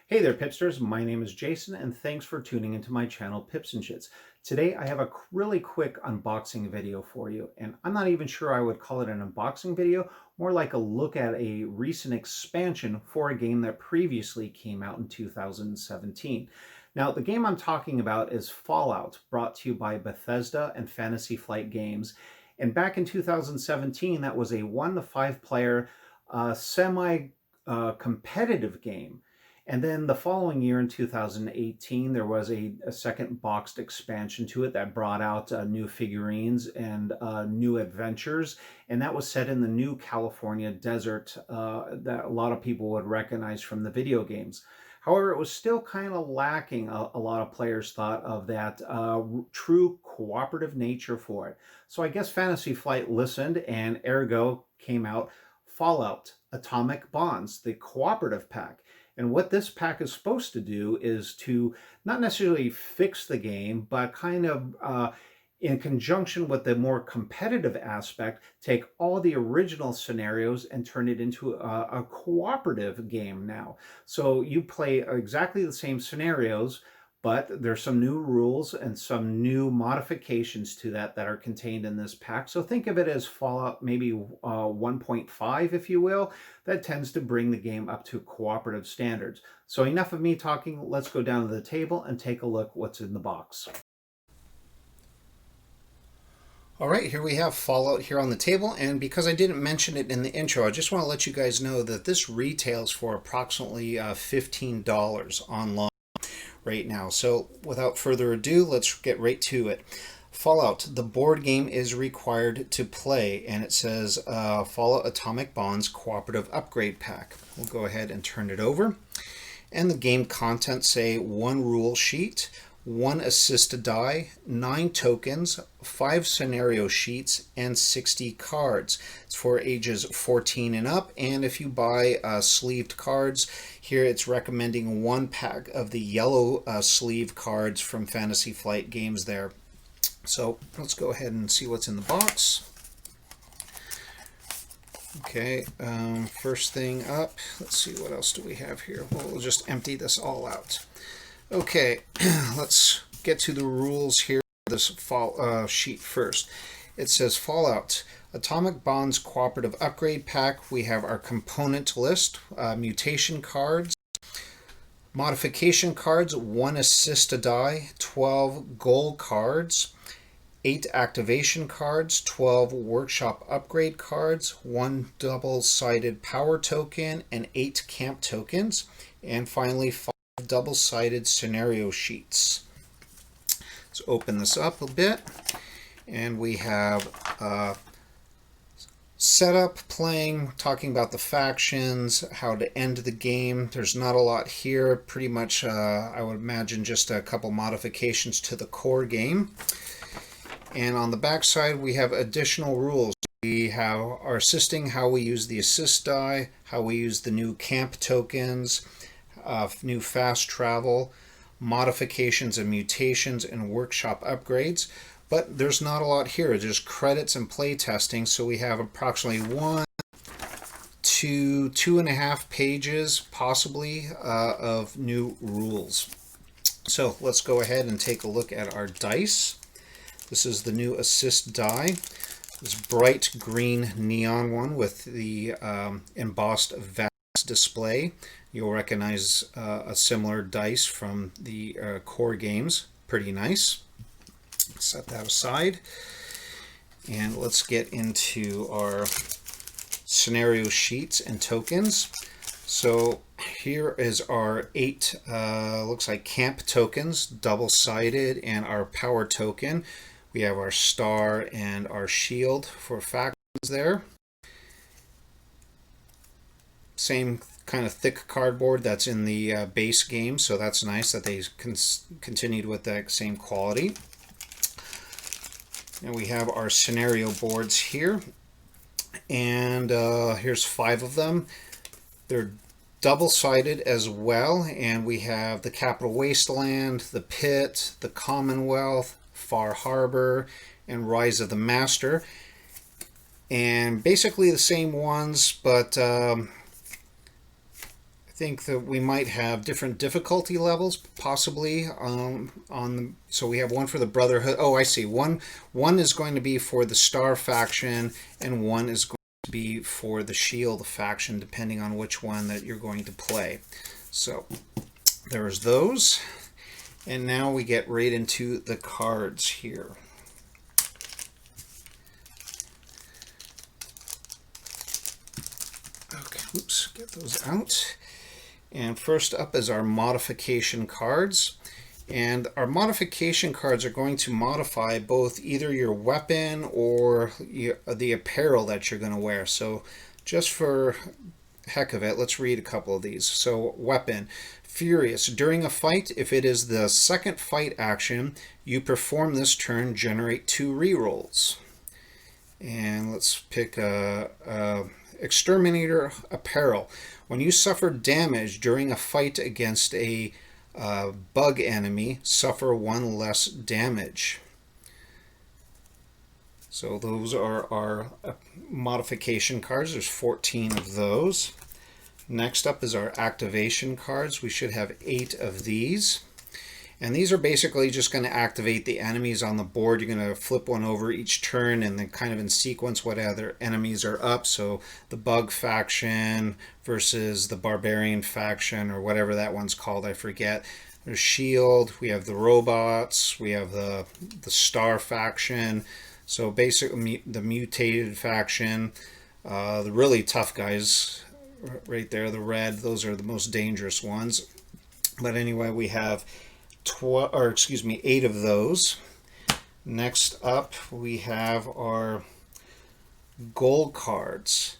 Hey there, Pipsters. My name is Jason, and thanks for tuning into my channel, Pips-N-Chits. Today, I have a really quick unboxing video for you, and I'm not even sure I would call it an unboxing video, more like a look at a recent expansion for a game that previously came out in 2017. Now, the game I'm talking about is Fallout, brought to you by Bethesda and Fantasy Flight Games. And back in 2017, that was a 1 to 5 player semi-competitive game. And then the following year in 2018, there was a second boxed expansion to it that brought out new figurines and new adventures. And that was set in the new California desert that a lot of people would recognize from the video games. However, it was still kind of lacking, a lot of players thought, of that true cooperative nature for it. So I guess Fantasy Flight listened, and ergo came out Fallout Atomic Bonds, the cooperative pack. And what this pack is supposed to do is to not necessarily fix the game, but kind of in conjunction with the more competitive aspect, take all the original scenarios and turn it into a cooperative game now. So you play exactly the same scenarios, but there's some new rules and some new modifications to that are contained in this pack. So think of it as Fallout maybe 1.5, if you will. That tends to bring the game up to cooperative standards. So enough of me talking. Let's go down to the table and take a look what's in the box. All right, here we have Fallout here on the table, and because I didn't mention it in the intro, I just want to let you guys know that this retails for approximately $15 online right now. So without further ado, let's get right to it. Fallout, the board game is required to play, and it says Fallout Atomic Bonds Cooperative Upgrade Pack. We'll go ahead and turn it over. And the game contents say 1 rule sheet, 1 assist die, 9 tokens, 5 scenario sheets, and 60 cards. It's for ages 14 and up, and if you buy sleeved cards, here it's recommending 1 pack of the yellow sleeve cards from Fantasy Flight Games there. So let's go ahead and see what's in the box. Okay, first thing up, let's see, what else do we have here? Well, we'll just empty this all out. Okay, let's get to the rules here. This sheet first. It says Fallout Atomic Bonds Cooperative Upgrade Pack. We have our component list, mutation cards, modification cards, 1 assist a die, 12 goal cards, 8 activation cards, 12 workshop upgrade cards, 1 double-sided power token, and 8 camp tokens, and finally 5 double-sided scenario sheets. Let's open this up a bit, and we have setup, playing, talking about the factions, how to end the game. There's not a lot here, pretty much I would imagine just a couple modifications to the core game. And on the back side we have additional rules. We have our assisting, how we use the assist die, how we use the new camp tokens, new fast travel, modifications and mutations, and workshop upgrades. But there's not a lot here, just credits and play testing. So we have approximately 1 to 2.5 pages possibly of new rules. So let's go ahead and take a look at our dice. This is the new assist die, this bright green neon one with the embossed vast display. You'll recognize a similar dice from the core games. Pretty nice. Set that aside. And let's get into our scenario sheets and tokens. So here is our 8, looks like camp tokens, double-sided, and our power token. We have our star and our shield for factions there. Same kind of thick cardboard that's in the base game, so that's nice that they continued with that same quality. And we have our scenario boards here, and here's 5 of them. They're double-sided as well, and we have the Capital Wasteland, the Pit, the Commonwealth, Far Harbor, and Rise of the Master. And basically the same ones, but think that we might have different difficulty levels, possibly. So we have one for the Brotherhood. Oh, I see. One is going to be for the Star faction, and one is going to be for the Shield faction, depending on which one that you're going to play. So there's those. And now we get right into the cards here. Okay, oops, get those out. And first up is our modification cards. And our modification cards are going to modify both either your weapon or the apparel that you're going to wear. So just for heck of it, let's read a couple of these. So weapon, Furious. During a fight, if it is the second fight action, you perform this turn, generate 2 rerolls. And let's pick Exterminator Apparel. When you suffer damage during a fight against a bug enemy, suffer 1 less damage. So those are our modification cards. There's 14 of those. Next up is our activation cards. We should have 8 of these. And these are basically just going to activate the enemies on the board. You're going to flip one over each turn and then kind of in sequence what other enemies are up. So the Bug faction versus the Barbarian faction, or whatever that one's called, I forget. There's Shield, we have the Robots, we have the Star faction. So basically the Mutated faction, the really tough guys right there, the red, those are the most dangerous ones. But anyway, we have 8 of those. Next up, we have our gold cards.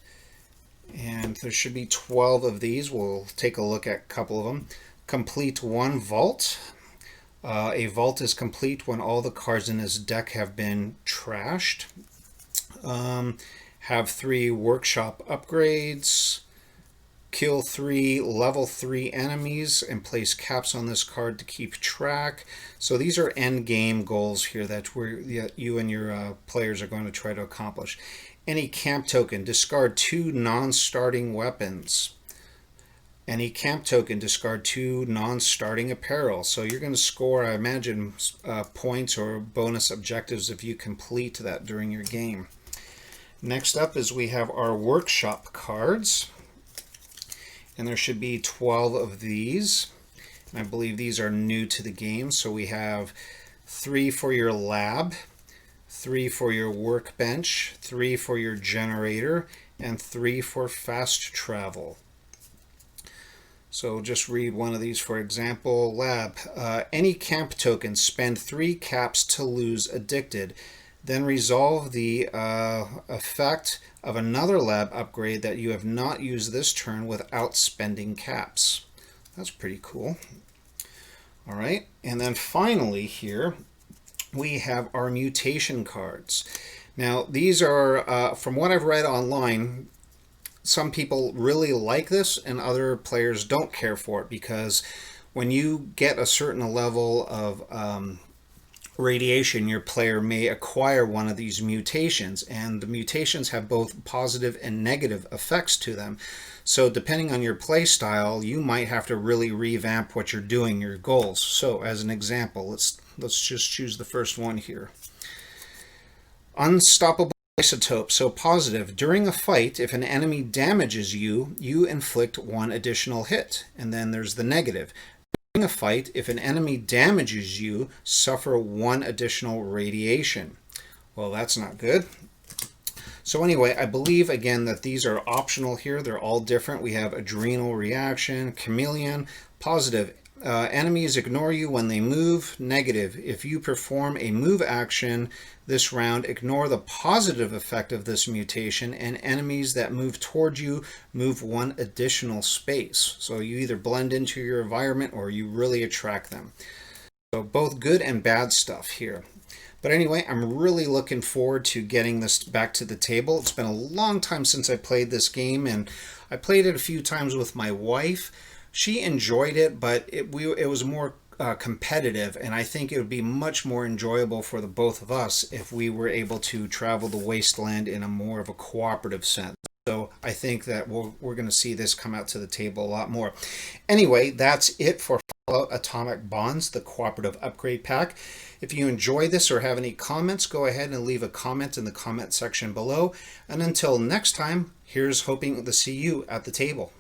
And there should be 12 of these. We'll take a look at a couple of them. Complete 1 vault. A vault is complete when all the cards in this deck have been trashed. Have 3 workshop upgrades. Kill 3 level 3 enemies and place caps on this card to keep track. So these are end game goals here that you and your players are going to try to accomplish. Any camp token, discard 2 non-starting weapons. Any camp token, discard 2 non-starting apparel. So you're going to score, I imagine, points or bonus objectives if you complete that during your game. Next up is we have our workshop cards. And there should be 12 of these. And I believe these are new to the game. So we have 3 for your lab, 3 for your workbench, 3 for your generator, and 3 for fast travel. So just read one of these, for example. Lab. Any camp token, spend 3 caps to lose addicted. Then resolve the effect of another lab upgrade that you have not used this turn without spending caps. That's pretty cool. All right, and then finally here we have our mutation cards. Now these are, from what I've read online, some people really like this and other players don't care for it, because when you get a certain level of radiation, your player may acquire one of these mutations, and the mutations have both positive and negative effects to them. So depending on your play style, you might have to really revamp what you're doing, your goals. So as an example, let's just choose the first one here. Unstoppable isotope. So positive. During a fight, if an enemy damages you, you inflict 1 additional hit. And then there's the negative. During a fight, if an enemy damages you, suffer 1 additional radiation. Well, that's not good. So anyway, I believe again that these are optional here. They're all different. We have adrenal reaction, chameleon, positive. Enemies ignore you when they move. Negative. If you perform a move action this round, ignore the positive effect of this mutation, and enemies that move toward you move 1 additional space. So you either blend into your environment or you really attract them. So both good and bad stuff here. But anyway, I'm really looking forward to getting this back to the table. It's been a long time since I played this game, and I played it a few times with my wife. She enjoyed it, but it was more competitive, and I think it would be much more enjoyable for the both of us if we were able to travel the Wasteland in a more of a cooperative sense. So I think that we're going to see this come out to the table a lot more. Anyway, that's it for Fallout Atomic Bonds, the Cooperative Upgrade Pack. If you enjoy this or have any comments, go ahead and leave a comment in the comment section below. And until next time, here's hoping to see you at the table.